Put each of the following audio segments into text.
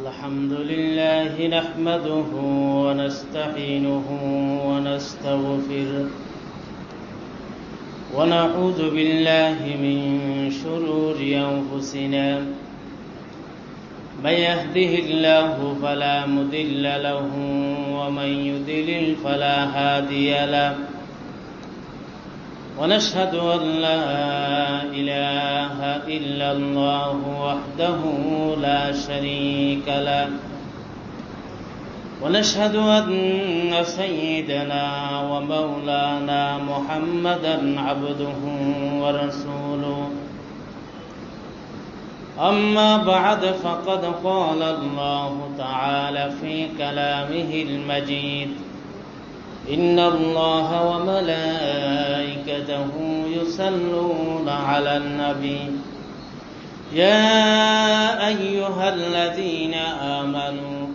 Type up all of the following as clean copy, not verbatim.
الحمد لله نحمده ونستعينه ونستغفره ونعوذ بالله من شرور أنفسنا من يهده الله فلا مضل له ومن يضلل فلا هادي له ونشهد أن لا إله إلا الله وحده لا شريك له ونشهد أن سيدنا ومولانا محمدا عبده ورسوله أما بعد فقد قال الله تعالى في كلامه المجيد إن الله وملائكته يصلون على النبي يا أيها الذين آمنوا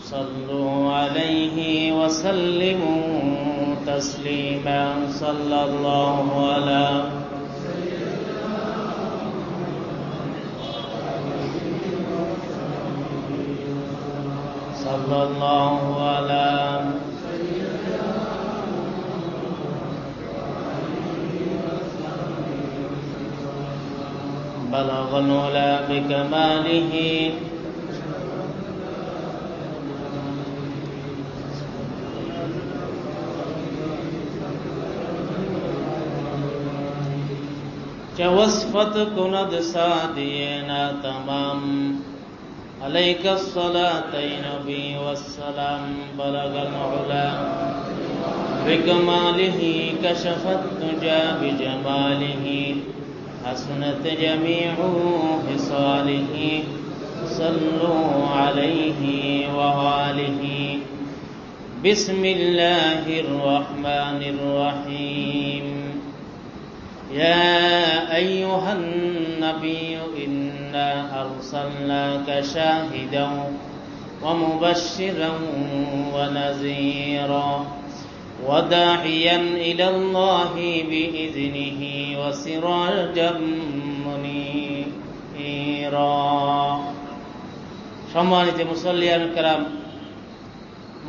صلوا عليه وسلموا تسليما صلى الله على بلغ العلا بكماله وصفت کند سادینا تمام عليك الصلاة نبي والسلام بلغ العلا بكماله كشف الدجى بجماله حسنت جميع خصاله صلوا عليه وآله بسم الله الرحمن الرحيم يا أيها النبي إنا أرسلناك شاهدا ومبشرا ونذيرا وداعيا إلى الله بإذنه وسراجا منيرا সম্মানিত মুসল্লিয়ান کرام,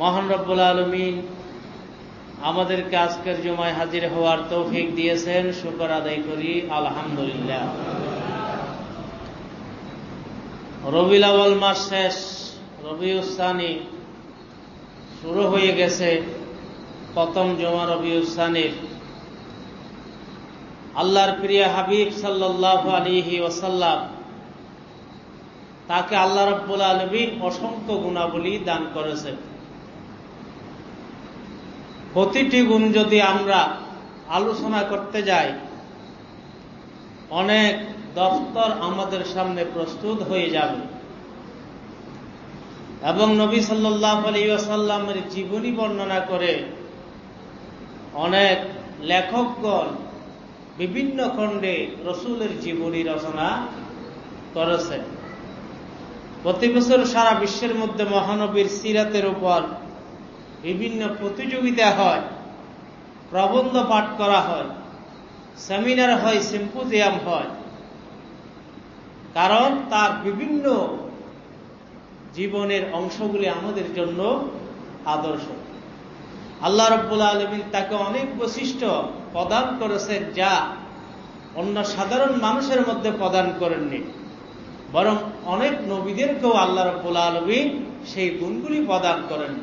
মহান রব্বুল আলামিন আমাদেরকে আজকের জুমায় হাজির হওয়ার তৌফিক দিয়েছেন, শুকর আদায় করি আলহামদুলিল্লাহ। রবিউল আউয়াল মাস শেষ, রবিউল সানি শুরু হয়ে গেছে। প্রথম জুমা রবিউল সানির আল্লাহর প্রিয় হাবিব সাল্লাল্লাহু আলাইহি ওয়াসাল্লাম, তাকে আল্লাহ রাব্বুল আলামিন অসংখ্য গুণাবলী দান করেছেন। প্রতিটি গুণ যদি আমরা আলোচনা করতে যাই, অনেক দফতর আমাদের সামনে প্রস্তুত হয়ে যাবে এবং নবী সাল্লাল্লাহু আলাইহি ওয়াসাল্লামের জীবনী বর্ণনা করে অনেক লেখকগণ বিভিন্ন খণ্ডে রসূলের জীবনী রচনা করেছেন। প্রতি বছর সারা বিশ্বের মধ্যে মহানবীর সিরাতের উপর বিভিন্ন প্রতিযোগিতা হয়, প্রবন্ধ পাঠ করা হয়, সেমিনার হয়, সিম্পোজিয়াম হয়, কারণ তার বিভিন্ন জীবনের অংশগুলি আমাদের জন্য আদর্শ। আল্লাহ রাব্বুল আলামিন তাকে অনেক বৈশিষ্ট্য প্রদান করেছেন যা অন্য সাধারণ মানুষের মধ্যে প্রদান করেননি, বরং অনেক নবীদেরকেও আল্লাহ রাব্বুল আলামিন সেই গুণগুলি প্রদান করেন।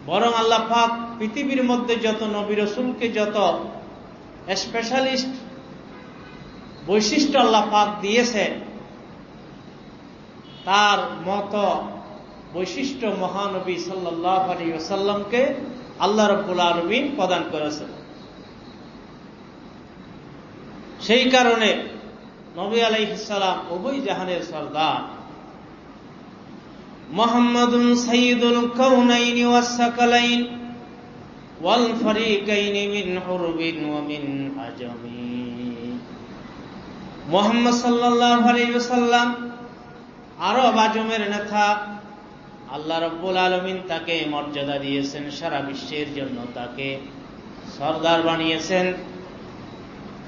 বরং আল্লাহ পাক পৃথিবীর মধ্যে যত নবী রাসূলকে যত স্পেশালিস্ট বৈশিষ্ট্য আল্লাহ পাক দিয়েছেন, তার মত বৈশিষ্ট্য মহানবী সাল্লাল্লাহু আলাইহি ওয়াসাল্লামকে আল্লাহ রাব্বুল আলামিন প্রদান করেছেন। সেই কারণে নবী আলাইহিস সালাম উভয় জাহানের সরদার। মুহাম্মাদুন সাইয়্যিদুল কাউনাইনি ওয়াস সাকালাইন ওয়াল ফারিকাইনি মিন হুরবিন ওয়া মিন আজামি। মুহাম্মদ সাল্লাল্লাহু আলাইহি ওয়াসাল্লাম আরব আজমের নেতা। আল্লাহ রাব্বুল আলামিন তাকে মর্যাদা দিয়েছেন, সারা বিশ্বের জন্য তাকে সরদার বানিয়েছেন।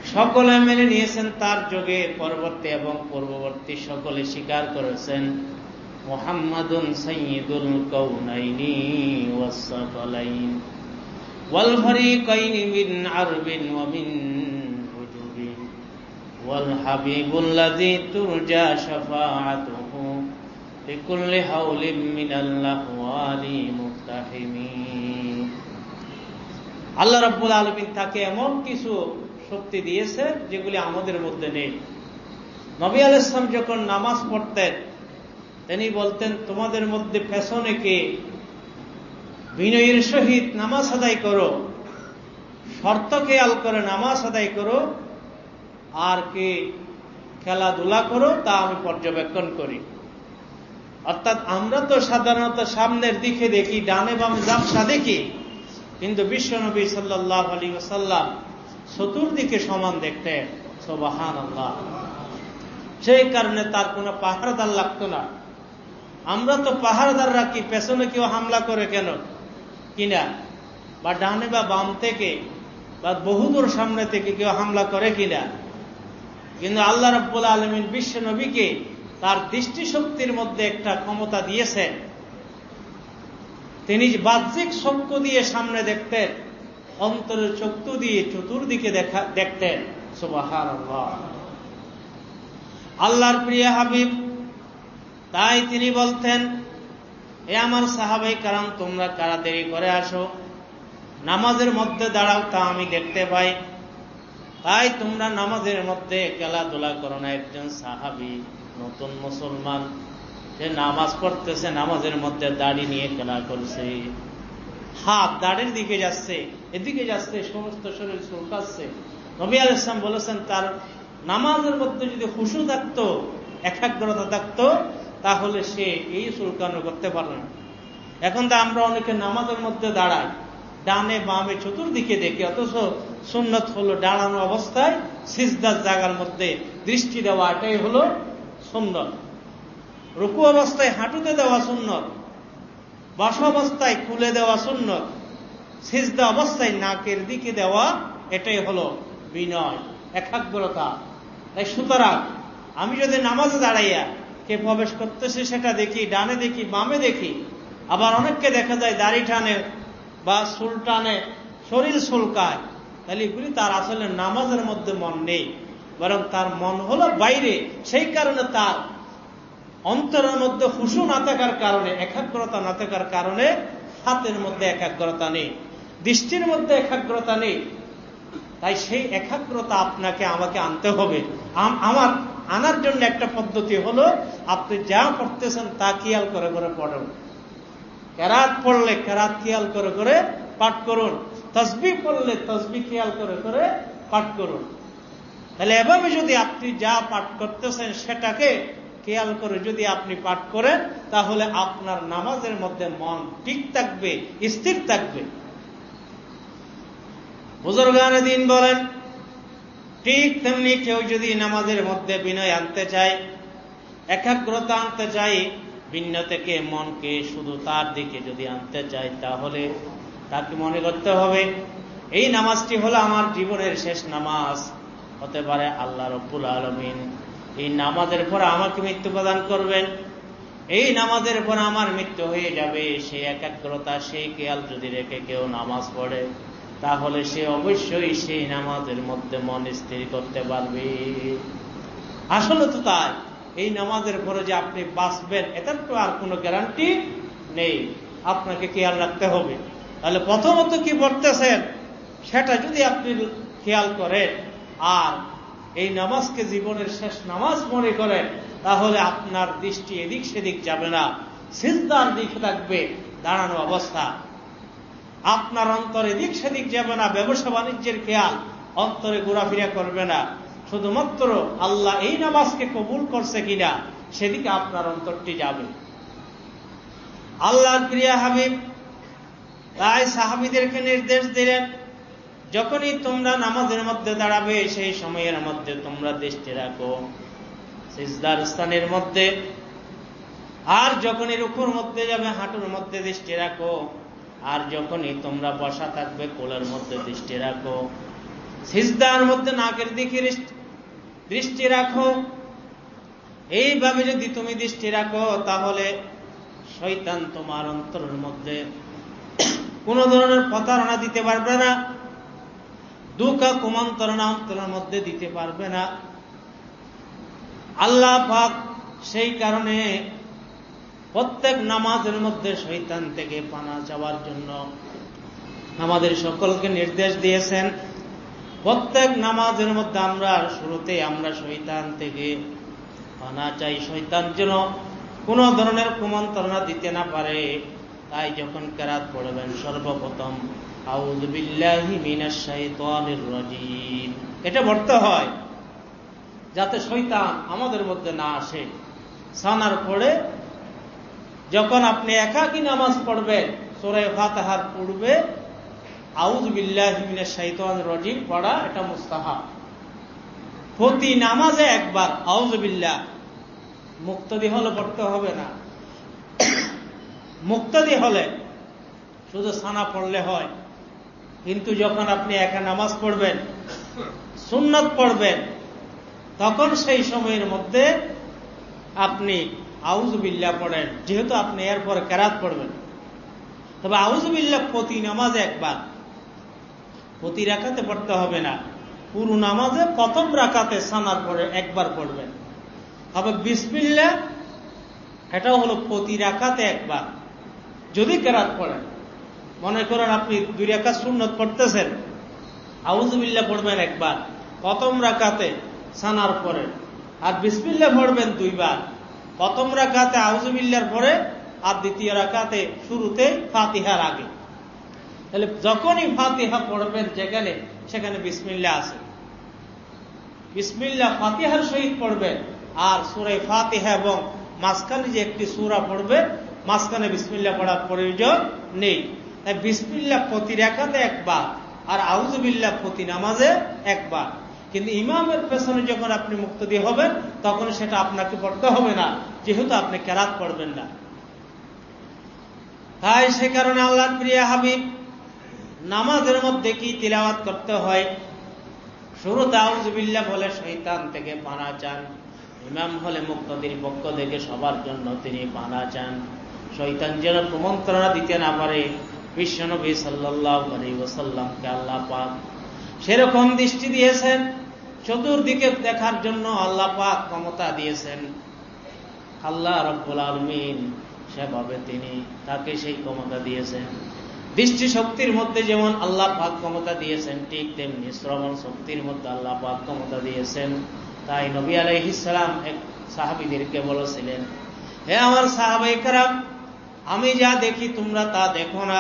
সকলে মেনে নিয়েছেন, তার যুগে পরবর্তী এবং পূর্ববর্তী সকলে স্বীকার করেছেন মুহাম্মাদুন সাইয়্যিদুল কাউনাইনি ওয়াস সাকালাইন ওয়াল ফারিকাইনি মিন আরবিন ওয়া মিন উজুবিন ওয়াল হাবিবুল্লাযী তুরজা শাফাআতুহু লিকুল্লি হাওলিন মিনাল্লাহি ওয়ালি মুক্তাহিমিন। আল্লাহ রাব্বুল আলামিন তাকে এমন কিছু শক্তি দিয়েছে যেগুলি আমাদের মধ্যে নেই। নবী আলাইহিস সালাম যখন নামাজ পড়তেন তিনি বলতেন, তোমাদের মধ্যে পেছনে কে বিনয়ের সহিত নামাজ আদায় করো, শর্ত খেয়াল করে নামাজ আদায় করো, আর কে খেলাধুলা করো তা আমি পর্যবেক্ষণ করি। অর্থাৎ আমরা তো সাধারণত সামনের দিকে দেখি, ডানে বামে ঝাপসা দেখি, কিন্তু বিশ্বনবী সাল্লাল্লাহু আলাইহি ওয়াসাল্লাম চতুর্দিকে সমান দেখতেন। সুবহানাল্লাহ। সেই কারণে তার কোনো পাহারাদার লাগতো না। আমরা তো পাহারাদার রাখি, পেছনে কেউ হামলা করে কেন কিনা, বা ডানে বা বাম থেকে বা বহুদূর সামনে থেকে কেউ হামলা করে কিনা। কিন্তু আল্লাহ রাব্বুল আলামিন বিশ্ব নবীকে তার দৃষ্টিশক্তির মধ্যে একটা ক্ষমতা দিয়েছেন। তিনি বাহ্যিক চক্ষু দিয়ে সামনে দেখতেন, অন্তরের চক্ষু দিয়ে চতুর্দিকে দেখতেন। সুবহানাল্লাহ। আল্লাহর প্রিয় হাবিব, তাই তিনি বলতেন, এ আমার সাহাবায়ে কেরাম, তোমরা কারা দেরি করে আসো, নামাজের মধ্যে দাঁড়াও, তা আমি দেখতে পাই। তাই তোমরা নামাজের মধ্যে খেলাধুলা করো না। একজন সাহাবী নতুন মুসলমান, সে নামাজ পড়তেছে, নামাজের মধ্যে দাড়ি নিয়ে খেলা করছে, হাত দাড়ির দিকে যাচ্ছে, এদিকে যাচ্ছে, সমস্ত শরীর চুলকাচ্ছে। নবী আলাইহিস সালাম বলেছেন, তার নামাজের মধ্যে যদি খুশু থাকতো, একাগ্রতা থাকতো, তাহলে সে এই চুলকানো করতে পারবে না। এখন তো আমরা অনেকে নামাজের মধ্যে দাঁড়াই, ডানে বামে চতুর্দিকে দেখি, অথচ সুন্নত হলো দাঁড়ানো অবস্থায় সিজদার জায়গার মধ্যে দৃষ্টি দেওয়া, এটাই হলো সুন্নত। রুকু অবস্থায় হাঁটুতে দেওয়া সুন্নত, বস অবস্থায় খুলে দেওয়া সুন্নত, সিজদা অবস্থায় নাকের দিকে দেওয়া, এটাই হলো বিনয়, একাগ্রতা। তাই সুতরাং আমি যদি নামাজে দাঁড়াইয়া কে প্রবেশ করতেছে সেটা দেখি, ডানে দেখি বামে দেখি, আবার অনেককে দেখা যায় দাড়ি টানে বা চুল টানে, শরীর চুলকায়, তাহলে এগুলি তার আসলে নামাজের মধ্যে মন নেই, বরং তার মন হলো বাইরে। সেই কারণে তার অন্তরের মধ্যে খুশু না থাকার কারণে, একাগ্রতা না থাকার কারণে হাতের মধ্যে একাগ্রতা নেই, দৃষ্টির মধ্যে একাগ্রতা নেই। তাই সেই একাগ্রতা আপনাকে আমাকে আনতে হবে। আমার আনার জন্য একটা পদ্ধতি হলো, আপনি যা পড়তেছেন তা খেয়াল করে করে পড়ুন। কেরাত পড়লে কেরাত খেয়াল করে করে পাঠ করুন, তাসবিহ পড়লে তাসবিহ খেয়াল করে করে পাঠ করুন। তাহলে এভাবে যদি আপনি যা পাঠ করতেছেন সেটাকে খেয়াল করে যদি আপনি পাঠ করেন, তাহলে আপনার নামাজের মধ্যে মন ঠিক থাকবে, স্থির থাকবে। বুজুর্গানে দ্বীন বলেন, ঠিক তেমনি কেউ যদি নামাজের মধ্যে বিনয় আনতে চায়, একাগ্রতা আনতে চায়, ভিন্ন থেকে মনকে শুধু তার দিকে যদি আনতে চায়, তাহলে তাকে মনে করতে হবে এই নামাজটি হলো আমার জীবনের শেষ নামাজ। হতে পারে আল্লাহ রাব্বুল আলামিন এই নামাজের পর আমাকে মৃত্যু প্রদান করবেন, এই নামাজের পর আমার মৃত্যু হয়ে যাবে। সেই একাগ্রতা, সেই খেয়াল যদি রেখে কেউ নামাজ পড়ে, তাহলে সে অবশ্যই সেই নামাজের মধ্যে মন স্থির করতে পারবে। আসলে তো তাই, এই নামাজের পরে যে আপনি বাঁচবেন এটার তো আর কোনো গ্যারান্টি নেই, আপনাকে খেয়াল রাখতে হবে। তাহলে প্রথমত কি পড়তেছেন সেটা যদি আপনি খেয়াল করেন, আর এই নামাজকে জীবনের শেষ নামাজ মনে করেন, তাহলে আপনার দৃষ্টি এদিক সেদিক যাবে না, সিজদার দিকে থাকবে দাঁড়ানো অবস্থা। আপনার অন্তরে এদিক সেদিক যাবে না, ব্যবসা বাণিজ্যের খেয়াল অন্তরে ঘোরাফেরা করবে না, শুধুমাত্র আল্লাহ এই নামাজকে কবুল করছে কিনা সেদিকে আপনার অন্তরটি যাবে। আল্লাহর প্রিয় হাবিব তাই সাহাবীদেরকে নির্দেশ দিলেন, যখনই তোমরা নামাজের মধ্যে দাঁড়াবে সেই সময়ের মধ্যে তোমরা দৃষ্টি রাখো সিজদার স্থানের মধ্যে, আর যখনই রুকুর মধ্যে যাবে হাঁটুর মধ্যে দৃষ্টি রাখো, আর যখনই তোমরা বসা থাকবে কোলের মধ্যে দৃষ্টি রাখো। সিজদার মধ্যে নাকের দিকে দৃষ্টি রাখো। এইভাবে যদি তুমি দৃষ্টি রাখো তাহলে শয়তান তোমার অন্তরের মধ্যে কোন ধরনের প্রতারণা দিতে পারবে না, দুঃখ কুমন্ত্রণা অন্তরের মধ্যে দিতে পারবে না। আল্লাহ পাক সেই কারণে প্রত্যেক নামাজের মধ্যে শয়তান থেকে পানা চাওয়ার জন্য আমাদের সকলকে নির্দেশ দিয়েছেন। প্রত্যেক নামাজের মধ্যে আমরা শুরুতে আমরা শয়তান থেকে পানা চাই, শয়তান যেন কোন ধরনের কুমন্ত্রণা দিতে না পারে। তাই যখন কেরাত পড়বেন সর্বপ্রথম আউযু বিল্লাহি মিনাশ শাইতানির রাজিম এটা পড়তে হয়, যাতে শয়তান আমাদের মধ্যে না আসে। সানার পরে যখন আপনি একাকী নামাজ পড়বেন সূরা ফাতিহার পূর্বে আউযু বিল্লাহি মিনাশ শাইতানির রাজিম পড়া এটা মুস্তাহাব। প্রতি নামাজে একবার আউযু বিল্লাহ, মুক্তাদি হলে পড়তে হবে না। মুক্তাদি হলে শুধু সানা পড়লে হয়, কিন্তু যখন আপনি একা নামাজ পড়বেন, সুন্নাত পড়বেন, তখন সেই সময়ের মধ্যে আপনি আউযু বিল্লাহ পড়েন, যেহেতু আপনি এরপর কেরাত পড়বেন। তবে আউযু বিল্লাহ প্রতি নামাজে একবার, প্রতি রাকাতে পড়তে হবে না। পুরো নামাজে প্রথম রাকাতে সানার পরে একবার পড়বেন। তবে বিসমিল্লাহ এটাও হলো প্রতি রাকাতে একবার। যদি কেরাত পড়েন, মনে করেন আপনি 2 রাকাত সুন্নত পড়তেছেন, আউযু বিল্লাহ পড়বেন একবার প্রথম রাকাতে সানার পরে, আর বিসমিল্লাহ পড়বেন 2 বার। প্রথম রাকাতে আউযু বিল্লাহর পরে, আর দ্বিতীয় রাকাতে শুরুতে ফাতিহার আগে। তাহলে যখনই ফাতিহা পড়বেন যেখানে সেখানে বিসমিল্লাহ আছে, বিসমিল্লাহ ফাতিহার সহিত পড়বেন। আর সূরা ফাতিহা এবং মাঝখানে যে একটি সূরা পড়বে, মাঝখানে বিসমিল্লাহ পড়ার প্রয়োজন নেই। তাই বিসমিল্লাহ প্রতি রাকাতে একবার, আর আউযু বিল্লাহ প্রতি নামাজে একবার। কিন্তু ইমামের পেছনে যখন আপনি মুক্তাদি হবেন তখন সেটা আপনাকে পড়তে হবে না, যেহেতু আপনি কেরাত পড়বেন না। তাই সে কারণে আল্লাহর প্রিয় হাবিব নামাজের মধ্যে কি তিলাওয়াত করতে হয়, শুরুতে আউযু বিল্লাহ বলে শয়তান থেকে পানা চান। ইমাম হলে মুক্তাদির পক্ষ থেকে সবার জন্য তিনি পানা চান, শয়তান যেন কুমন্ত্রণা দিতে না পারে। বিশ্বনবী সাল্লাল্লাহু আলাইহি ওয়াসাল্লামকে আল্লাহ পাক সেরকম দৃষ্টি দিয়েছেন, চতুর্দিকে দেখার জন্য আল্লাহ পাক ক্ষমতা দিয়েছেন। আল্লাহ রাব্বুল আলামিন সেভাবে তিনি তাকে সেই ক্ষমতা দিয়েছেন। দৃষ্টি শক্তির মধ্যে যেমন আল্লাহ পাক ক্ষমতা দিয়েছেন, ঠিক তেমনি শ্রবণ শক্তির মধ্যে আল্লাহ পাক ক্ষমতা দিয়েছেন। তাই নবী আলাইহিস সালাম এক সাহাবীদেরকে বলেছিলেন, হে আমার সাহাবায়ে কেরাম, আমি যা দেখি তোমরা তা দেখো না,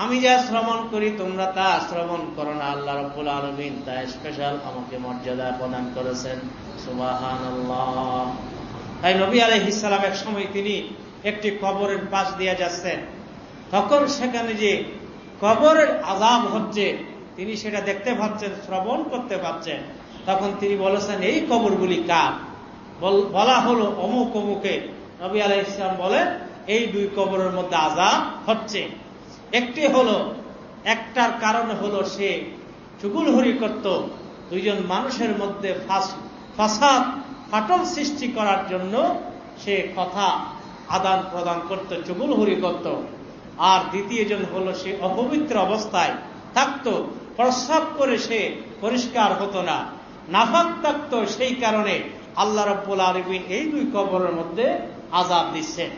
আমি যা শ্রবণ করি তোমরা তা শ্রবণ করো না। আল্লাহ রাব্বুল আলামিন তা স্পেশাল আমাকে মর্যাদা প্রদান করেছেন। সুবহানাল্লাহ। তাই নবী আলাইহিস সালাম এক সময় তিনি একটি কবরের পাশ দিয়ে যাচ্ছেন, তখন সেখানে যে কবরের আযাব হচ্ছে তিনি সেটা দেখতে পাচ্ছেন, শ্রবণ করতে পাচ্ছেন। তখন তিনি বলেছেন, এই কবরগুলি কার? বলা হলো অমুক অমুকে। নবী আলাইহিস সালাম বলেন, এই 2 কবরের মধ্যে আযাব হচ্ছে। একটি হলো, একটার কারণ হলো সে চুগলখড়ি করত, 2 জন মানুষের মধ্যে ফাসাদ ফাটল সৃষ্টি করার জন্য সে কথা আদান প্রদান করত, চুগলখড়ি করত। আর দ্বিতীয় জন হলো সে অপবিত্র অবস্থায় থাকতো, প্রস্রাব করে সে পরিষ্কার হতো না, নাফাক থাকতো। সেই কারণে আল্লাহ রাব্বুল আলামিন এই 2 কবরের মধ্যে আযাব দিচ্ছেন।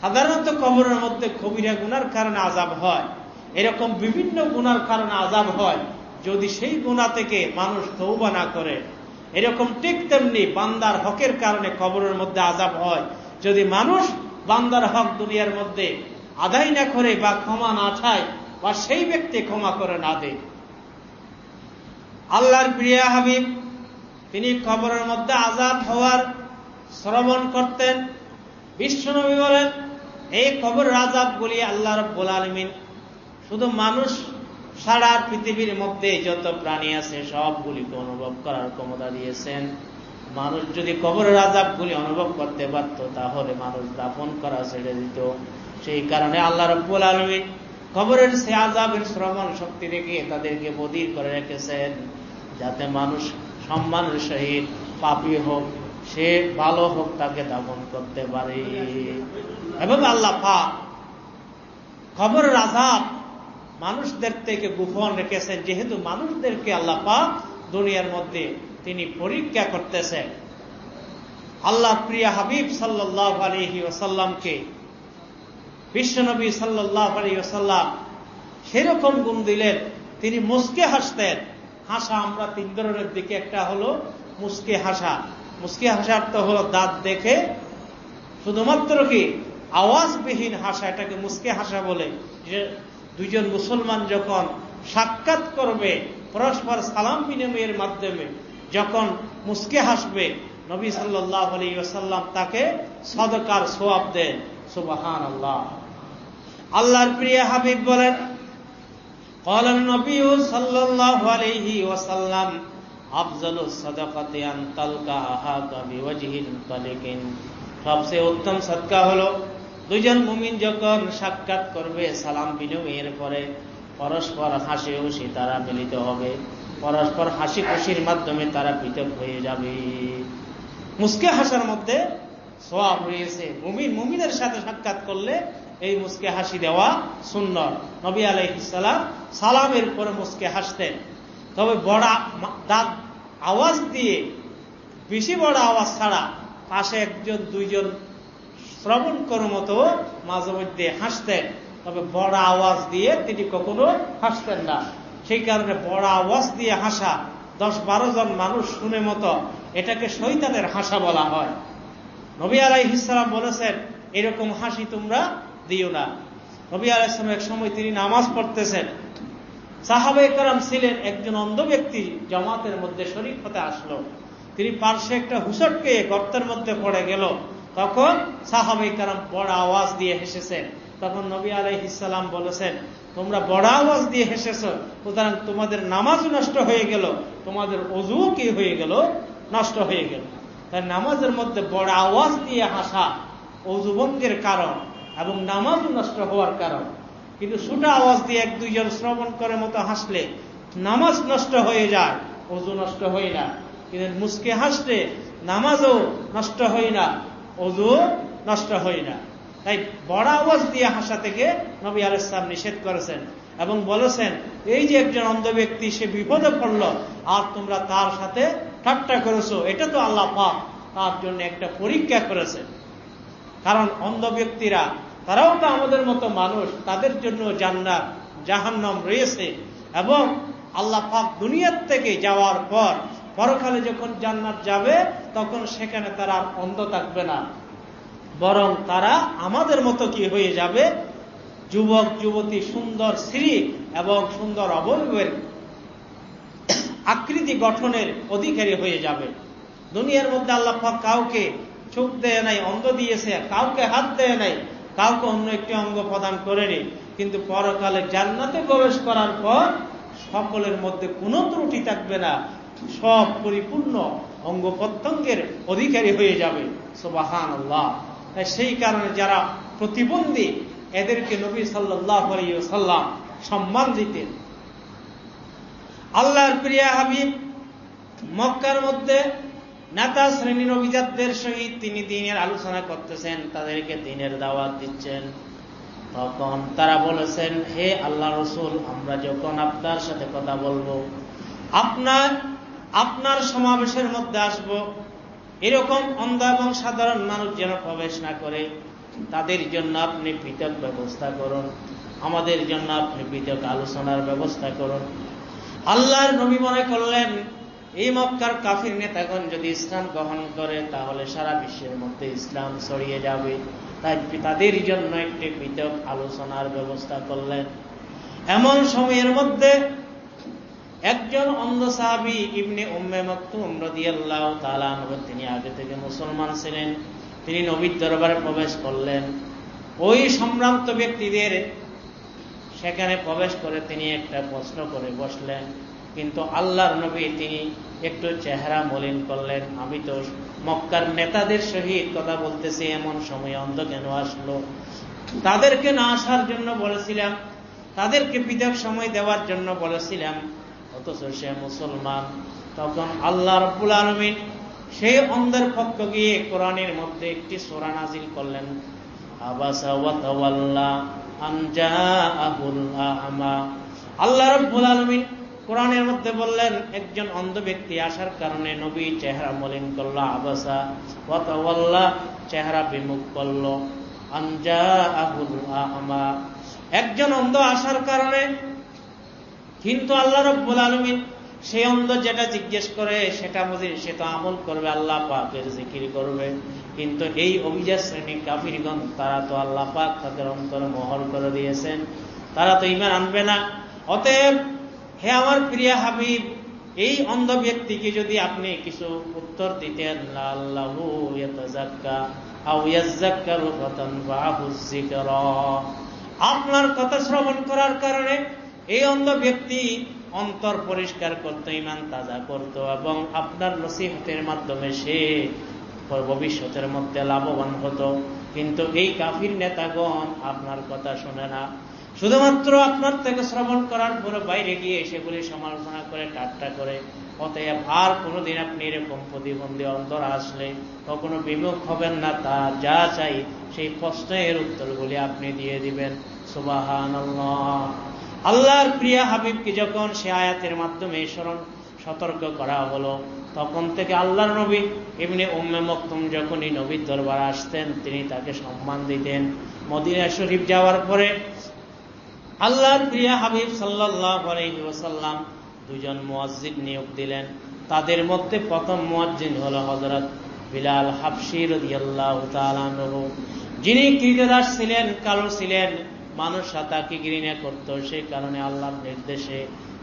সাধারণত কবরের মধ্যে কবিরা গুনার কারণে আযাব হয়, এরকম বিভিন্ন গুনার কারণে আযাব হয় যদি সেই গুনাহ থেকে মানুষ তওবা না করে। এরকম ঠিক তেমনি বান্দার হকের কারণে কবরের মধ্যে আযাব হয় যদি মানুষ বান্দার হক দুনিয়ার মধ্যে আদায় না করে বা ক্ষমা না চায়, বা সেই ব্যক্তি ক্ষমা করে না দেয়। আল্লাহর প্রিয় হাবিব তিনি কবরের মধ্যে আযাব হওয়ার শ্রবণ করতেন। বিশ্বনবী বলেন, এই কবরের আযাবগুলি আল্লাহ রাব্বুল আলামিন শুধু মানুষ সারা পৃথিবীর মধ্যে যত প্রাণী আছে সবগুলিকে অনুভব করার ক্ষমতা দিয়েছেন। মানুষ যদি কবরের আযাবগুলি অনুভব করতে পারত তাহলে মানুষ দাফন করা ছেড়ে দিত। সেই কারণে আল্লাহ রাব্বুল আলামিন কবরের সে আযাবের শ্রবণ শক্তি রেখে তাদেরকে বধির করে রেখেছেন, যাতে মানুষ সম্মানের সহিত পাপী হোক, সে ভালো হোক, তাকে দাফন করতে পারে। এবং আল্লাহ পাক কবরের আযাব মানুষদের থেকে গোপন রেখেছেন, যেহেতু মানুষদেরকে আল্লাহ পাক দুনিয়ার মধ্যে তিনি পরীক্ষা করতেছেন। আল্লাহর প্রিয় হাবিব সাল্লাল্লাহু আলাইহি ওয়াসাল্লামকে বিশ্বনবী সাল্লাল্লাহু আলাইহি ওয়াসাল্লাম সেরকম গুণ দিলেন, তিনি মুস্কে হাসতেন। হাসা আমরা তিন ধরনের দিকে, একটা হলো মুস্কে হাসা। মুস্কে হাসার তো হলো দাঁত দেখে শুধুমাত্র কি আওয়াজবিহীন হাসা, এটাকে মুস্কে হাসা বলে। যে দুইজন মুসলমান যখন সাক্ষাৎ করবে পরস্পর সালাম বিনিময়ের মাধ্যমে যখন মুস্কে হাসবে, নবী সাল্লাল্লাহু আলাইহি ওয়াসাল্লাম তাকে সদকার সওয়াব দেন। সুবহানাল্লাহ। আল্লাহর প্রিয় হাবিব বলেন, ক্বালা নবী সাল্লাল্লাহু আলাইহি ওয়াসাল্লাম আফজালুস সাদাকাতি আন তালকা আহাকা বিওয়াজহিন তালিকিন। সবচেয়ে উত্তম সদকা হলো দুইজন মুমিন যখন সাক্ষাৎ করবে, সালাম বিনিময়ের পরে পরস্পর হাসি খুশি তারা মিলিত হবে, পরস্পর হাসি খুশির মাধ্যমে তারা পৃথক হয়ে যাবে। মুস্কে হাসার মধ্যে সওয়াব রয়েছে। মুমিনের সাথে সাক্ষাৎ করলে এই মুস্কে হাসি দেওয়া সুন্নাত। নবী আলাইহিস সালাম সালামের পরে মুস্কে হাসতেন, তবে বড় দাঁত আওয়াজ দিয়ে, বেশি বড় আওয়াজ ছাড়া পাশে একজন দুইজন শ্রবণ করার মতো মাঝে মধ্যে হাসতেন, তবে বড় আওয়াজ দিয়ে তিনি কখনো হাসতেন না। সেই কারণে বড় আওয়াজ দিয়ে হাসা 10-12 জন মানুষ শুনে মতো, এটাকে শয়তানের হাসা বলা হয়। নবী আলাইহিস সালাম বলেছেন, এরকম হাসি তোমরা দিও না। নবী আলাইহিস সালাম এক সময় তিনি নামাজ পড়তেছেন, সাহাবায়ে কেরাম ছিলেন, একজন অন্ধ ব্যক্তি জামাতের মধ্যে শরীক হতে আসলো। তিনি পার্শ্বে একটা হুঁচটকে গর্তের মধ্যে পড়ে গেল। তখন সাহাবায়ে কেরাম বড় আওয়াজ দিয়ে হেসেছেন। তখন নবী আলাইহিস সালাম বলেছেন, তোমরা বড় আওয়াজ দিয়ে হেসেছো, সুতরাং তোমাদের নামাজ নষ্ট হয়ে গেল, তোমাদের ওযু কি হয়ে গেল, নষ্ট হয়ে গেল। তাই নামাজের মধ্যে বড় আওয়াজ দিয়ে হাসা ওযু ভঙ্গের কারণ এবং নামাজ নষ্ট হওয়ার কারণ। কিন্তু ছোট আওয়াজ দিয়ে 1-2 জন শ্রবণ করে মতো হাসলে নামাজ নষ্ট হয়ে যায়, ওযু নষ্ট হয় না। কিন্তু মুস্কে হাসলে নামাজও নষ্ট হয় না, ওযু নষ্ট হয় না। তাই বড় আওয়াজ দিয়ে হাসা থেকে নবী আলাইহিস সালাম নিষেধ করেছেন এবং বলেছেন, এই যে একজন অন্ধ ব্যক্তি সে বিপদে পড়ল আর তোমরা তার সাথে ঠাট্টা করেছো, এটা তো আল্লাহ পাক তার জন্য একটা পরীক্ষা করেছেন। কারণ অন্ধ ব্যক্তিরা তারাও তো আমাদের মতো মানুষ, তাদের জন্য জান্নাত জাহান্নাম রয়েছে। এবং আল্লাহ পাক দুনিয়ার থেকে যাওয়ার পর পরকালে যখন জান্নাত যাবে, তখন সেখানে তারা আর অন্ধ থাকবে না, বরং তারা আমাদের মতো কি হয়ে যাবে, যুবক যুবতী, সুন্দর স্ত্রী এবং সুন্দর অবয়বের আকৃতি গঠনের অধিকারী হয়ে যাবে। দুনিয়ার মধ্যে আল্লাহ পাক কাউকে চোখ দেয় নাই, অন্ধ দিয়েছে, কাউকে হাত দেয় নাই, কাউকে অন্য একটি অঙ্গ প্রদান করেনি। কিন্তু পরকালে জান্নাতে প্রবেশ করার পর সকলের মধ্যে কোনো ত্রুটি থাকবে না, সব পরিপূর্ণ অঙ্গ প্রত্যঙ্গের অধিকারী হয়ে যাবে। সুবহানাল্লাহ। তাই সেই কারণে যারা প্রতিবন্ধী, এদেরকে নবী সাল্লাল্লাহু আলাইহি ওয়াসাল্লাম সম্মান দিতেন। আল্লাহর প্রিয় হাবিব মক্কার মধ্যে নেতা শ্রেণীর অভিজাতদের সহিত তিনি দ্বীনের আলোচনা করতেছেন, তাদেরকে দ্বীনের দাওয়াত দিচ্ছেন। তখন তারা বলেছেন, হে আল্লাহ রাসূল, আমরা যখন আপনার সাথে কথা বলবো, আপনার সমাবেশের মধ্যে আসব, এরকম অন্ধ এবং সাধারণ মানুষ যেন প্রবেশ না করে, তাদের জন্য আপনি পৃথক ব্যবস্থা করুন, আমাদের জন্য আপনি পৃথক আলোচনার ব্যবস্থা করুন। আল্লাহর নবী মনে করলেন, এই মক্কার কাফির নেতাগণ যদি ইসলাম গ্রহণ করে তাহলে সারা বিশ্বের মধ্যে ইসলাম ছড়িয়ে যাবে। তাই তাদের জন্য একটি পৃথক আলোচনার ব্যবস্থা করলেন। এমন সময়ের মধ্যে একজন অন্ধ সাহাবী ইবনে উম্মে মাকতুম রাদিয়াল্লাহু তাআলা আনহু, তিনি আগে থেকে মুসলমান ছিলেন, তিনি নবীর দরবারে প্রবেশ করলেন। ওই সম্ভ্রান্ত ব্যক্তিদের সেখানে প্রবেশ করে তিনি একটা প্রশ্ন করে বসলেন। কিন্তু আল্লাহর নবী তিনি একটু চেহারা মলিন করলেন, আমি তো মক্কার নেতাদের সহিত কথা বলতেছি, এমন সময় অন্ধ কেন আসলো? তাদেরকে না আসার জন্য বলেছিলাম, তাদেরকে পৃথক সময় দেওয়ার জন্য বলেছিলাম, অথচ সে মুসলমান। তখন আল্লাহ রাব্বুল আলামিন সেই অন্ধের পক্ষ গিয়ে কোরআনের মধ্যে একটি সূরা নাজিল করলেন, আবাসা ওয়া তাওয়াল্লা আন জাআহুল আ'মা। আল্লাহ রাব্বুল আলামিন কোরআনের মধ্যে বললেন, একজন অন্ধ ব্যক্তি আসার কারণে নবী চেহারা মলিন করলো, আবাসা ওয়া তাওয়াল্লা, চেহারা বিমুখ করলো, আন জাআহুল আ'মা, একজন অন্ধ আসার কারণে। কিন্তু আল্লাহ রাব্বুল আলামিন সেই অন্ধ যেটা জিজ্ঞেস করে সেটা বুঝি সে তো আমল করবে, আল্লাহ পাকের জিকির করবে। কিন্তু এই অভিজাত শ্রেণী কাফিরগণ, তারা তো আল্লাহ পাক তাদের অন্তরে মোহর করে দিয়েছেন, তারা তো ঈমান আনবে না। অতএব হে আমার প্রিয় হাবিব, এই অন্ধ ব্যক্তিকে যদি আপনি কিছু উত্তর দিতেন, আল্লাহু ইয়াতাযাক্কা আও ইয়াযাক্কারু ফাতানফাহুয যিকরা, আপনার কথা শ্রবণ করার কারণে এই অন্ধ ব্যক্তি অন্তর পরিষ্কার করত, ঈমান তাজা করত, এবং আপনার নসিহতের মাধ্যমে সে ভবিষ্যতের মধ্যে লাভবান হতো। কিন্তু এই কাফির নেতাগণ আপনার কথা শোনে না, শুধুমাত্র আপনার থেকে শ্রবণ করার পরে বাইরে গিয়ে সেগুলি সমালোচনা করে, ঠাট্টা করে। অতএব আর কোনোদিন আপনি এরকম প্রতিবন্ধী অন্তর আসলে কখনো বিমুখ হবেন না, তার যা চাই সেই প্রশ্নের উত্তরগুলি আপনি দিয়ে দিবেন। সুবহানাল্লাহ। আল্লাহর প্রিয় হাবিবকে যখন সে আয়াতের মাধ্যমে সতর্ক করা হলো, তখন থেকে আল্লাহর নবী ইবনে উম্মে মকতুম যখনই নবীর দরবারে আসতেন, তিনি তাকে সম্মান দিতেন। মদিনা শরীফ যাওয়ার পরে আল্লাহর প্রিয় হাবিব সাল্লাল্লাহু আলাইহি ওয়াসাল্লাম দুজন মুয়াজ্জিন নিয়োগ দিলেন। তাদের মধ্যে প্রথম মুয়াজ্জিন হলো হযরত বিলাল হাবশী রাদিয়াল্লাহু তাআলা আনহু, যিনি ক্রীতদাস ছিলেন, কালো ছিলেন, মানুষ তাকে ঘৃণা করত। সেই কারণে আল্লাহর নির্দেশে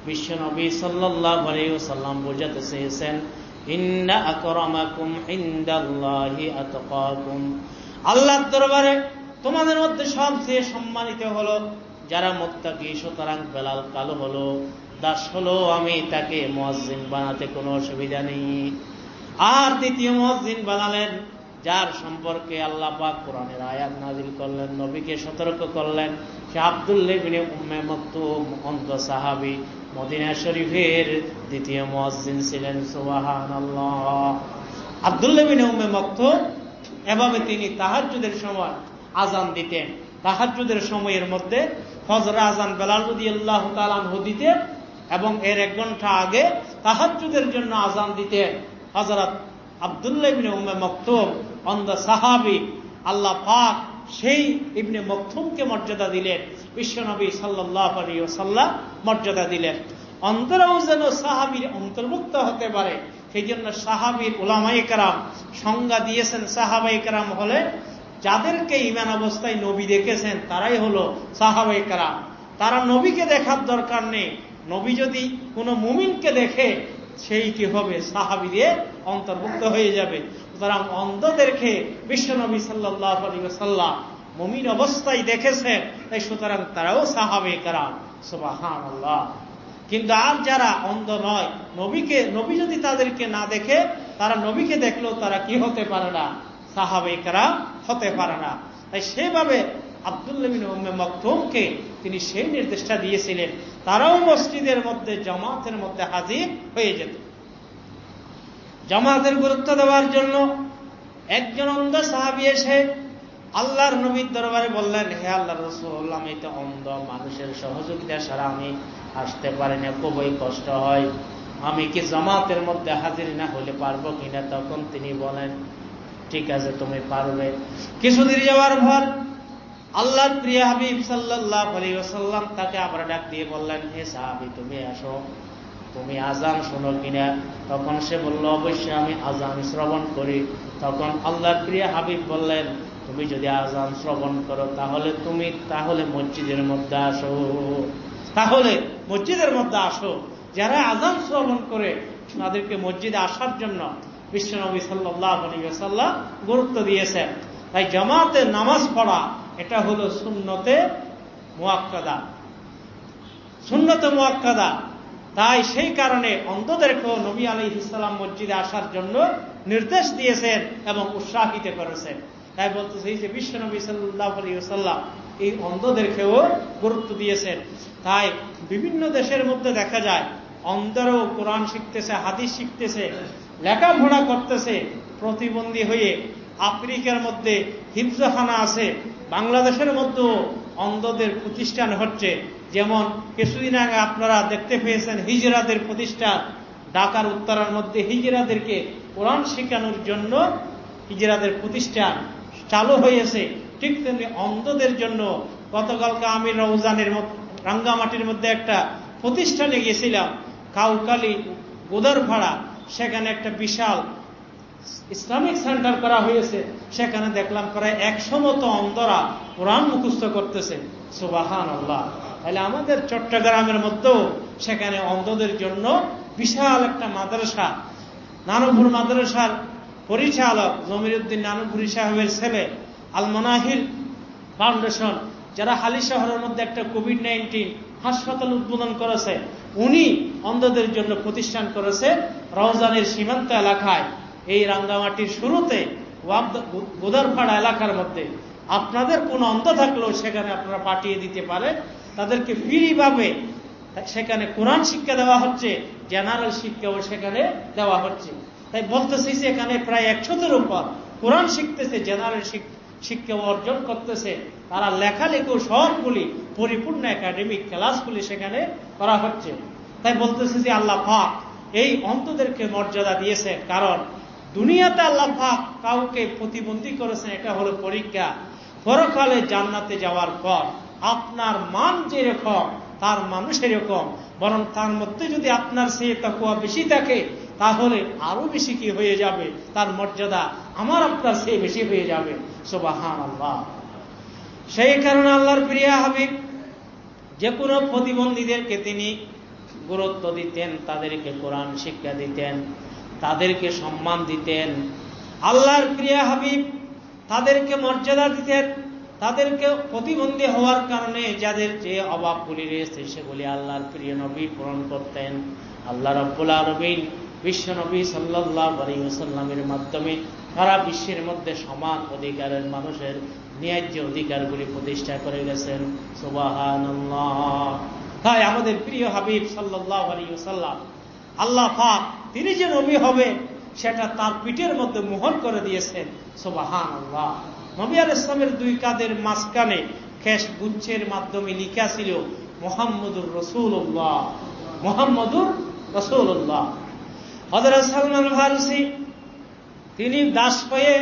বিশ্বনবী সাল্লাল্লাহু আলাইহি ওয়াসাল্লাম বোঝাতে চেয়েছেন, ইন্না আকরামাকুম ইনদাল্লাহি আতকাকুম, আল্লাহর দরবারে তোমাদের মধ্যে সবচেয়ে সম্মানিত হলো যারা মুত্তাকি। সুতরাং বেলাল কালো হলো, দাস হলো, আমি তাকে মুয়াজ্জিন বানাতে কোনো অসুবিধা নেই। আর দ্বিতীয় মুয়াজ্জিন বানালেন যার সম্পর্কে আল্লাহ পাক কোরআনের আয়াত নাযিল করলেন, নবীকে সতর্ক করলেন, সে আব্দুল্লাহ ইবনে উম্মে মকতুম, অন্ধ সাহাবী, মদিনা শরীফের দ্বিতীয় মুয়াজ্জিন ছিলেন। সুবহানাল্লাহ। আব্দুল্লাহ ইবনে উম্মে মকতুম এভাবে তিনি তাহাজ্জুদের সময় আজান দিতেন। তাহাজ্জুদের সময়ের মধ্যে ফজর আজান বেলাল রাদিয়াল্লাহু তাআলা আনহু দিতেন, এবং এর 1 ঘন্টা আগে তাহাজ্জুদের জন্য আজান দিতেন হযরত আব্দুল্লাহ ইবনে উম্মে মকতুম, অন্ধ সাহাবী। আল্লাহ পাক সেই ইবনে মকতুমকে মর্যাদা দিলেন, বিশ্বনবী সাল্লাল্লাহু আলাইহি ওয়াসাল্লাম মর্যাদা দিলেন। অন্তরাও যেন সাহাবীর অন্তর্ভুক্ত হতে পারে, সেই জন্য সাহাবীর উলামায়ে কেরাম সংজ্ঞা দিয়েছেন, সাহাবায়ে কেরাম হলে যাদেরকে ঈমান অবস্থায় নবী দেখেছেন তারাই হলো সাহাবায়ে কেরাম। তারা নবীকে দেখার দরকার নেই, নবী যদি কোনো মুমিনকে দেখে সেই কি হবে, সাহাবীদের অন্তর্ভুক্ত হয়ে যাবে। সুতরাং অন্ধদেরকে বিশ্বনবী সাল্লাল্লাহু আলাইহি ওয়াসাল্লাম মুমিন অবস্থায় দেখেছেন, তাই সুতরাং তারাও সাহাবায়ে কেরাম। সুবহানাল্লাহ। কিন্তু আর যারা অন্ধ নয়, নবী যদি তাদেরকে না দেখে, তারা নবীকে দেখলেও তারা কি হতে পারে না, সাহাবায়ে কেরাম হতে পারে না। তাই সেভাবে আব্দুল্লাহ ইবনে উম্মে মকতুমকে তিনি সেই নির্দেশটা দিয়েছিলেন, তারাও মসজিদের মধ্যে জামাতের মধ্যে হাজির হয়ে যেত। জামাতের গুরুত্ব দেওয়ার জন্য একজন অন্ধ সাহাবী এসে আল্লাহর নবীর দরবারে বললেন, হে আল্লাহর রাসূল, আমি তো অন্ধ, মানুষের সহযোগিতা ছাড়া আমি আসতে পারি না, খুবই কষ্ট হয়, আমি কি জামাতের মধ্যে হাজির না হলে পারবো কিনা? তখন তিনি বলেন, ঠিক আছে, তুমি পারবে। কিছুদিন যাওয়ার পর আল্লাহর প্রিয় হাবিব সাল্লাল্লাহু আলাইহি ওয়াসাল্লাম তাকে আবার ডাক দিয়ে বললেন, হে সাহাবী, তুমি আসো, তুমি আজান শোনো কিনা? তখন সে বলল, অবশ্যই আমি আজান শ্রবণ করি। তখন আল্লাহর প্রিয় হাবিব বললেন, তুমি যদি আজান শ্রবণ করো তাহলে মসজিদের মধ্যে আসো, তাহলে মসজিদের মধ্যে আসো। যারা আজান শ্রবণ করে তাদেরকে মসজিদে আসার জন্য বিশ্বনবী সাল্লাল্লাহু আলাইহি ওয়াসাল্লাম গুরুত্ব দিয়েছেন। তাই জামাতে নামাজ পড়া এটা হলো সুন্নতে মুআক্কাদা, সুন্নতে মুআক্কাদা। তাই সেই কারণে অন্ধদেরকেও নবী আলাইহিস সালাম মসজিদে আসার জন্য নির্দেশ দিয়েছেন এবং উৎসাহিত করেছেন। তাই বলতেছি যে বিশ্বনবী সাল্লাল্লাহু আলাইহি ওয়াসাল্লাম এই অন্ধদেরকেও গুরুত্ব দিয়েছেন। তাই বিভিন্ন দেশের মধ্যে দেখা যায় অন্ধরাও কোরআন শিখতেছে, হাদিস শিখতেছে, লেখাপড়া করতেছে প্রতিবন্ধী হয়ে। আফ্রিকার মধ্যে হিফজখানা আছে, বাংলাদেশের মধ্যেও অন্ধদের প্রতিষ্ঠান হচ্ছে। যেমন কিছুদিন আগে আপনারা দেখতে পেয়েছেন হিজড়াদের প্রতিষ্ঠান, ঢাকার উত্তরার মধ্যে হিজড়াদেরকে কোরআন শেখানোর জন্য হিজড়াদের প্রতিষ্ঠান চালু হয়েছে। ঠিক তেমনি অন্ধদের জন্য গতকালকে আমি রওজানের রাঙ্গামাটির মধ্যে একটা প্রতিষ্ঠানে গেছিলাম, কাউকালি গোদারপাড়া, সেখানে একটা বিশাল ইসলামিক সেন্টার করা হয়েছে। সেখানে দেখলাম প্রায় 100 মতো অন্ধরা কোরআন মুখস্থ করতেছে। সুবহানাল্লাহ। তাহলে আমাদের চট্টগ্রামের মধ্যেও সেখানে অন্ধদের জন্য বিশাল একটা মাদ্রাসা, নানুপুর মাদ্রাসার পরিচালক জমিরুদ্দিন নানুপুরি সাহেবের ছেলে আল মানাহিল ফাউন্ডেশন, যারা হালি শহরের মধ্যে একটা কোভিড-19 হাসপাতাল উদ্বোধন করেছে, উনি অন্ধদের জন্য প্রতিষ্ঠান করেছে রওজানের সীমান্ত এলাকায়, এই রাঙ্গামাটির শুরুতে গোদারপাড়া এলাকার মধ্যে। আপনাদের কোন অন্ধ থাকলেও সেখানে আপনারা পাঠিয়ে দিতে পারে, তাদেরকে ফ্রিভাবে সেখানে কোরআন শিক্ষা দেওয়া হচ্ছে, জেনারেল শিক্ষাও সেখানে দেওয়া হচ্ছে। তাই বলতেছি যে এখানে প্রায় 100-এর উপর কোরআন শিখতেছে, জেনারেল শিক্ষা অর্জন করতেছে। তারা লেখালেখিও সবগুলি পরিপূর্ণ একাডেমিক ক্লাসগুলি সেখানে করা হচ্ছে। তাই বলতেছি যে আল্লাহ পাক এই অন্ধদেরকে মর্যাদা দিয়েছেন, কারণ দুনিয়াতে আল্লাহ পাক কাউকে প্রতিবন্ধী করেছেন, এটা হলো পরীক্ষা। পরকালে জান্নাতে যাওয়ার পর আপনার মান যেরকম তার মানুষ এরকম, বরং তার মধ্যে যদি আপনার সে তাকওয়া বেশি থাকে তাহলে আরো বেশি কি হয়ে যাবে, তার মর্যাদা আমার আপনার সে বেশি হয়ে যাবে। সুবহানাল্লাহ। সেই কারণে আল্লাহর প্রিয় হাবিব যে কোনো প্রতিবন্ধীদেরকে তিনি গুরুত্ব দিতেন, তাদেরকে কোরআন শিক্ষা দিতেন, তাদেরকে সম্মান দিতেন। আল্লাহর প্রিয় হাবিব তাদেরকে মর্যাদা দিতেন, তাদেরকে প্রতিবন্ধী হওয়ার কারণে যাদের যে অভাবগুলি রয়েছে সেগুলি আল্লাহর প্রিয় নবী পূরণ করতেন। আল্লাহ রাব্বুল আলামিন বিশ্ব নবী সাল্লাল্লাহু আলাইহি ওয়াসাল্লামের মাধ্যমে সারা বিশ্বের মধ্যে সমান অধিকারের মানুষের ন্যায্য অধিকারগুলি প্রতিষ্ঠা করে গেছেন। সুবহানাল্লাহ। তাই আমাদের প্রিয় হাবিব সাল্লাল্লাহু আলাইহি ওয়াসাল্লাম আল্লাহ পাক তিনি যে নবী হবে সেটা তার পিঠের মধ্যে মোহর করে দিয়েছেন। সুবহানাল্লাহ। নবী আলাইহিস সালামের দুই কাঁধের মাঝখানে খেস গুচ্ছের মাধ্যমে লেখা ছিল মুহাম্মদুর রাসূলুল্লাহ, মুহাম্মদুর রাসূলুল্লাহ। হযরত সালমান ফারসি তিনি দাস হয়ে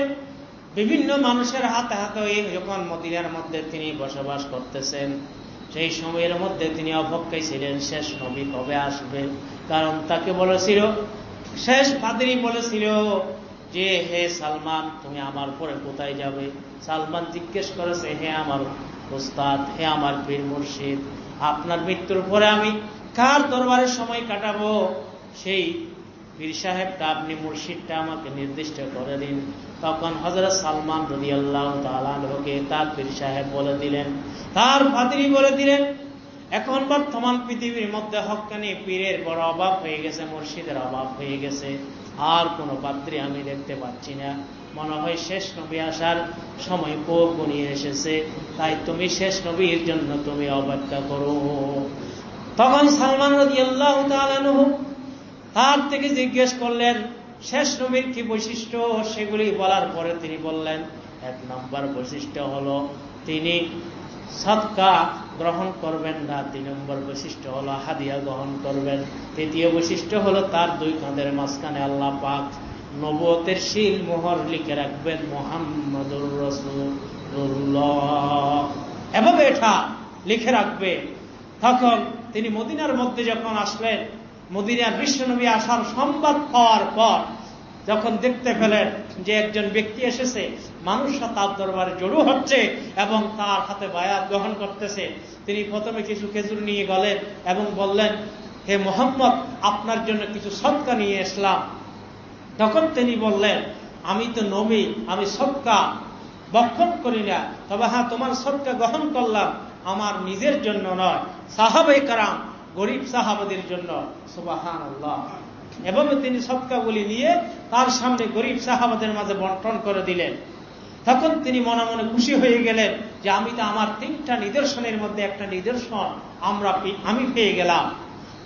বিভিন্ন মানুষের হাতে হাতে যখন মদিনার মধ্যে তিনি বসবাস করতেছেন, সেই সময়ের মধ্যে তিনি অপেক্ষায় ছিলেন শেষ নবী কবে আসবে। কারণ তাকে বলেছিল, শেষ পাদ্রী বলেছিল যে হে সালমান তুমি আমার পরে কোথায় যাবে। সালমান জিজ্ঞেস করেছে, হে আমার উস্তাদ, হে আমার পীর মুর্শিদ, আপনার মৃত্যুর পরে আমি কার দরবারে সময় কাটাবো? সেই পীর সাহেবটা, আপনি মুর্শিদটা আমাকে নির্দিষ্ট করে দিন। তখন হযরত সালমান রাদিয়াল্লাহু তাআলা আনহুকে তার পীর সাহেব বলে দিলেন, তার পাদ্রী বলে দিলেন, এখন বর্তমান পৃথিবীর মধ্যে হক্কানি পীরের বড় অভাব হয়ে গেছে, মুর্শিদের অভাব হয়ে গেছে, আর কোনো পাদ্রী আমি দেখতে পাচ্ছি না। মনে হয় শেষ নবী আসার সময় খুব ঘনিয়ে এসেছে, তাই তুমি শেষ নবীর জন্য তুমি অপেক্ষা করো। তখন সালমান রাদিয়াল্লাহু তাআলা আনহু তার থেকে জিজ্ঞেস করলেন শেষ নবীর কি বৈশিষ্ট্য, সেগুলি বলার পরে তিনি বললেন, 1 নম্বর বৈশিষ্ট্য হলো তিনি সাদকা গ্রহণ করবেন না, 2 নম্বর বৈশিষ্ট্য হলো হাদিয়া গ্রহণ করবেন, 3য় বৈশিষ্ট্য হলো তার 2 কাঁধের মাঝখানে আল্লাহ পাক নবুয়তের সিল মোহর লিখে রাখবেন, মুহাম্মাদুর রাসূলুল্লাহ, এবং এটা লিখে রাখবে। তখন তিনি মদিনার মধ্যে যখন আসলেন, মদিনার বিশ্বনবী আসার সংবাদ পাওয়ার পর যখন দেখতে পেলেন যে একজন ব্যক্তি এসেছে, মানুষরা তার দরবারে জড়ো হচ্ছে এবং তার হাতে বায়াত গ্রহণ করতেছে, তিনি প্রথমে কিছু খেজুর নিয়ে গেলেন এবং বললেন, হে মুহাম্মদ, আপনার জন্য কিছু সদকা নিয়ে আসলাম। তখন তিনি বললেন, আমি তো নবী, আমি সদকা বক্ষণ করি না, তবে হ্যাঁ তোমার সদকা গ্রহণ করলাম, আমার নিজের জন্য নয়, সাহাবায়ে কেরাম গরিব সাহাবাদের জন্য। সুবহানাল্লাহ। এবং তিনি সদকাগুলি নিয়ে তার সামনে গরিব সাহাবাদের মাঝে বন্টন করে দিলেন। তখন তিনি মনে মনে খুশি হয়ে গেলেন যে আমি তো আমার 3টা নিদর্শনের মধ্যে একটা নিদর্শন আমি পেয়ে গেলাম।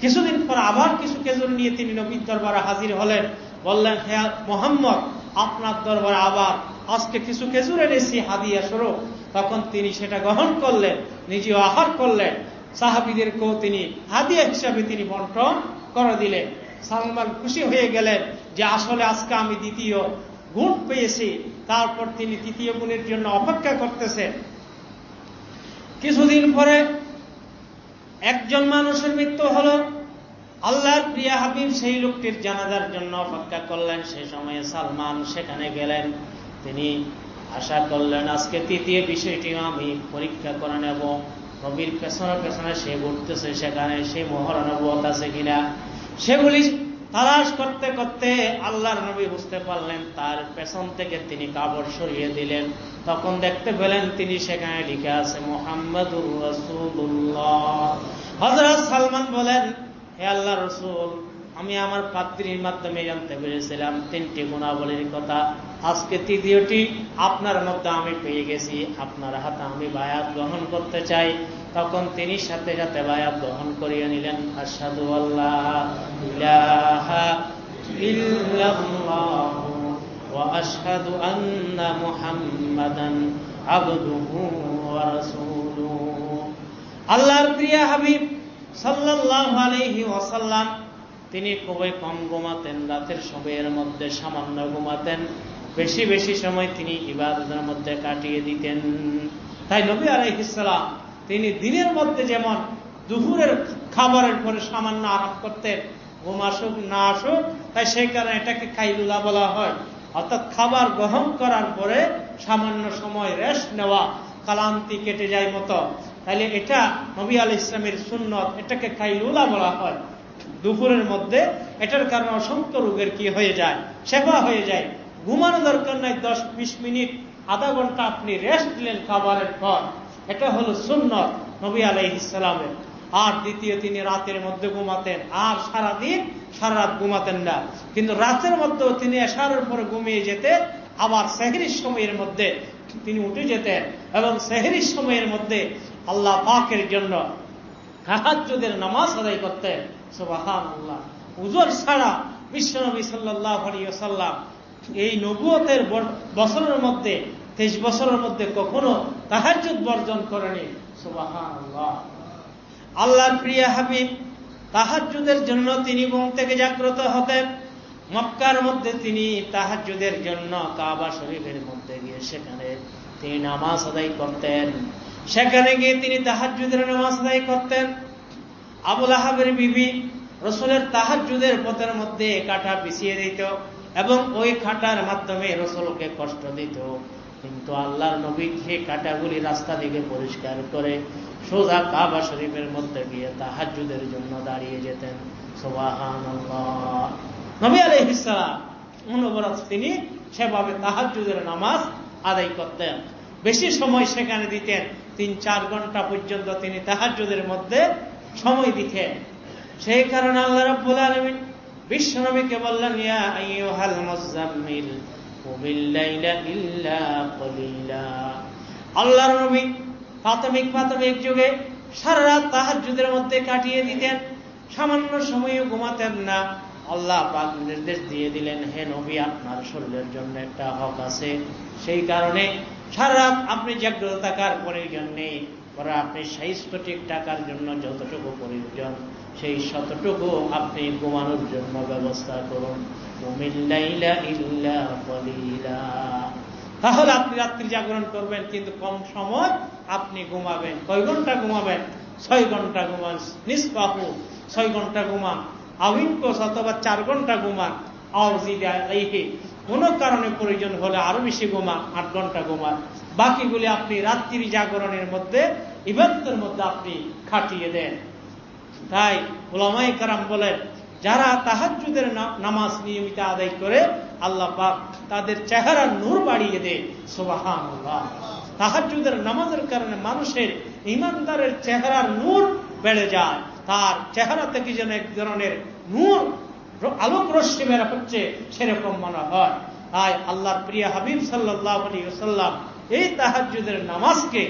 কিছুদিন পর আবার কিছু খেজুর নিয়ে তিনি নবীর দরবারে হাজির হলেন। বললেন, হে মুহাম্মদ, আপনার দরবারে আবার আজকে কিছু খেজুর এনেছি হাদিয়া স্বরূপ। তখন তিনি সেটা গ্রহণ করলেন, নিজেও আহার করলেন, সাহাবীদেরকেও তিনি হাদিয়া হিসাবে তিনি বন্টন করে দিলেন। সালমান খুশি হয়ে গেলেন যে আসলে আজকে আমি দ্বিতীয় গুণ পেয়েছি। তারপর তিনি তৃতীয় গুণের জন্য অপেক্ষা করতেছেন। কিছুদিন পরে একজন মানুষের মৃত্যু হলো। আল্লাহর প্রিয় হাবিব সেই লোকটির জানাজার জন্য অপেক্ষা করলেন। সেই সময়ে সালমান সেখানে গেলেন। তিনি আশা করলেন আজকে তৃতীয় বিষয়টিও আমি পরীক্ষা করে নেব। নবীর পেছনে পেছনে সে ঘুরতেছে, সেখানে সেই মোহর নবুয়ত আছে কিনা সেগুলি তালাশ করতে করতে আল্লাহর নবী বুঝতে পারলেন। তার পেছন থেকে তিনি কাপড় সরিয়ে দিলেন। তখন দেখতে পেলেন তিনি সেখানে লিখে আছে মুহাম্মাদুর রাসূলুল্লাহ। হযরত সালমান বলেন, হে আল্লাহর রাসূল, আমি আমার পাত্রীর মাধ্যমে জানতে পেরেছিলাম 3টি গুণাবলীর কথা। আজকে তৃতীয়টি আপনার মধ্যে আমি পেয়ে গেছি। আপনার হাতে আমি বায়াত গ্রহণ করতে চাই। তখন তিনি সাথে সাথে বায়াত গ্রহণ করিয়ে নিলেন। আশহাদু আল্লা ইলাহা ইল্লাল্লাহ ওয়া আশহাদু আন্না মুহাম্মাদান আবদুহু ওয়া রাসূলুহু। আল্লাহর প্রিয় হাবিব সাল্লাল্লাহু আলাইহি ওয়াসাল্লাম তিনি খুবই কম ঘুমাতেন। রাতের সময়ের মধ্যে সামান্য ঘুমাতেন, বেশি বেশি সময় তিনি ইবাদতের মধ্যে কাটিয়ে দিতেন। তাই নবী আলাইহিস সালাম তিনি দিনের মধ্যে যেমন দুপুরের খাবারের পরে সামান্য আরাম করতেন, ঘুম আসুক না আসুক, তাই সেই কারণে এটাকে কাইলুলা বলা হয়। অর্থাৎ খাবার গ্রহণ করার পরে সামান্য সময় রেস্ট নেওয়া, ক্লান্তি কেটে যায় মতো। তাইলে এটা নবী আলাইহিস সালামের সুন্নত, এটাকে কাইলুলা বলা হয়। দুপুরের মধ্যে এটার কারণে অসংখ্য রোগের কি হয়ে যায়, সেবা হয়ে যায়। ঘুমানো দরকার নাই, 10-20 মিনিট, আধা ঘন্টা আপনি রেস্ট দিলেন খাবারের পর, এটা হলো সুন্নত নবী আলাইহিস সালামের। আর দ্বিতীয়, তিনি রাতের মধ্যে ঘুমাতেন, আর সারা রাত ঘুমাতেন না। কিন্তু রাতের মধ্যেও তিনি এশারের পরে ঘুমিয়ে যেতেন, আবার সেহরির সময়ের মধ্যে তিনি উঠে যেতেন এবং সেহরির সময়ের মধ্যে আল্লাহ পাকের জন্য তাহাজ্জুদের নামাজ আদায় করতেন। সুবহানাল্লাহ। উজর ছাড়া বিশ্বনবী সাল্লাল্লাহু আলাইহি ওয়াসাল্লাম এই নবুয়তের বছরের মধ্যে 23 বছরের মধ্যে কখনো তাহাজ্জুদ বর্জন করেনি। সুবহানাল্লাহ। আল্লাহর প্রিয় হাবিব তাহাজ্জুদের জন্য তিনি ঘুম থেকে জাগ্রত হতেন। মক্কার মধ্যে তিনি তাহাজ্জুদের জন্য কাবা শরীফের মধ্যে গিয়ে সেখানে তিনি নামাজ আদায় করতেন। সেখানে গিয়ে তিনি তাহাজ্জুদের নামাজ আদায় করতেন। আবু লাহাবের বিবি রাসূলের তাহাজ্জুদের পথের মধ্যে কাঁটা বিছিয়ে দিত এবং ওই কাঁটার মাধ্যমে রাসূলকে কষ্ট দিত। কিন্তু আল্লাহর নবী সেই কাঁটাগুলি রাস্তা দিকে পরিষ্কার করে সোজা কাবা শরীফের মধ্যে গিয়ে তাহাজ্জুদের জন্য দাঁড়িয়ে যেতেন। সুবহানাল্লাহ। নবী আলাইহিস সালাম অনবরত তিনি সেভাবে তাহাজ্জুদের নামাজ আদায় করতেন। বেশি সময় সেখানে দিতেন, 3-4 ঘন্টা পর্যন্ত তিনি তাহাজ্জুদের মধ্যে সময় দিতেন। সেই কারণে আল্লাহ রাব্বুল আলামিন বিশ্বনবীকে বললেন, ইয়া আইয়ুহাল মুযাম্মিল কুমিল লাইলা ইল্লা কলিলা। আল্লাহর নবী প্রাথমিক যুগে সারা রাত তাহাজ্জুদের মধ্যে কাটিয়ে দিতেন, সামান্য সময়ও ঘুমাতেন না। আল্লাহ পাক নির্দেশ দিয়ে দিলেন, হে নবী, আপনার শরীরের জন্য একটা হক আছে। সেই কারণে সারা রাত আপনি জাগ্রত থাকার প্রয়োজন নেই, পরে আপনি স্বাস্থ্য ঠিক থাকার জন্য যতটুকু প্রয়োজন সেই ততটুকু আপনি ঘুমানোর জন্য ব্যবস্থা করুন। কুমিল লাইলা ইল্লা কলিলা। তাহলে আপনি রাত্রি জাগরণ করবেন, কিন্তু কম সময় আপনি ঘুমাবেন। কয় ঘন্টা ঘুমাবেন? 6 ঘন্টা ঘুমান। নিসফাহু, 6 ঘন্টা ঘুমান। আউইনকোস অথবা 4 ঘন্টা ঘুমান। আউজিদা আলাইহি, কোন কারণে প্রয়োজন হলে আরো বেশি ঘুমান, 8 ঘন্টা ঘুমান। বাকিগুলি আপনি রাত্রি জাগরণের মধ্যে, ইবাদতের মধ্যে আপনি খাটিয়ে দেন। তাই উলামায়ে কেরাম বলেন, যারা তাহাজ্জুদের নামাজ নিয়মিত আদায় করে আল্লাহ পাক তাদের চেহারার নূর বাড়িয়ে দেয়। সুবহানাল্লাহ। তাহাজ্জুদের নামাজের কারণে মানুষের, ঈমানদারের চেহারার নূর বেড়ে যায়। তার চেহারা থেকে যেন এক ধরনের নূর, আলোক রশ্মি বের হচ্ছে, সেরকম মনে হয়। আল্লাহর প্রিয় হাবিব সাল্লাল্লাহু আলাইহি ওয়াসাল্লাম এই তাহাজ্জুদের নামাজকে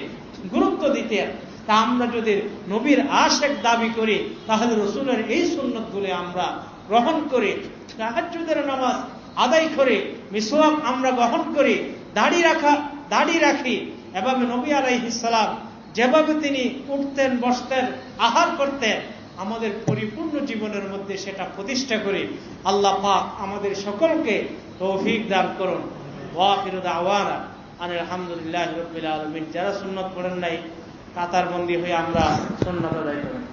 গুরুত্ব দিতেন। তা আমরা যদি নবীর আশিক দাবি করি তাহলে রাসূলের এই সুন্নতগুলো আমরা গ্রহণ করি, তাহাজ্জুদের নামাজ আদায় করে মিসওয়াক আমরা গ্রহণ করি, দাড়ি রাখি, এভাবে নবী আলাইহিস সালাম যেভাবে তিনি উঠতেন, বসতেন, আহার করতেন, আমাদের পরিপূর্ণ জীবনের মধ্যে সেটা প্রতিষ্ঠা করি। আল্লাহ পাক আমাদের সকলকে তৌফিক দান করুন। ওয়া আখিরু দাওয়ানা আলহামদুলিল্লাহি রাব্বিল আলামিন। যারা সুন্নাত পড়েন নাই কাতারবন্দি হয়ে আমরা সুন্নাত আদায় করি।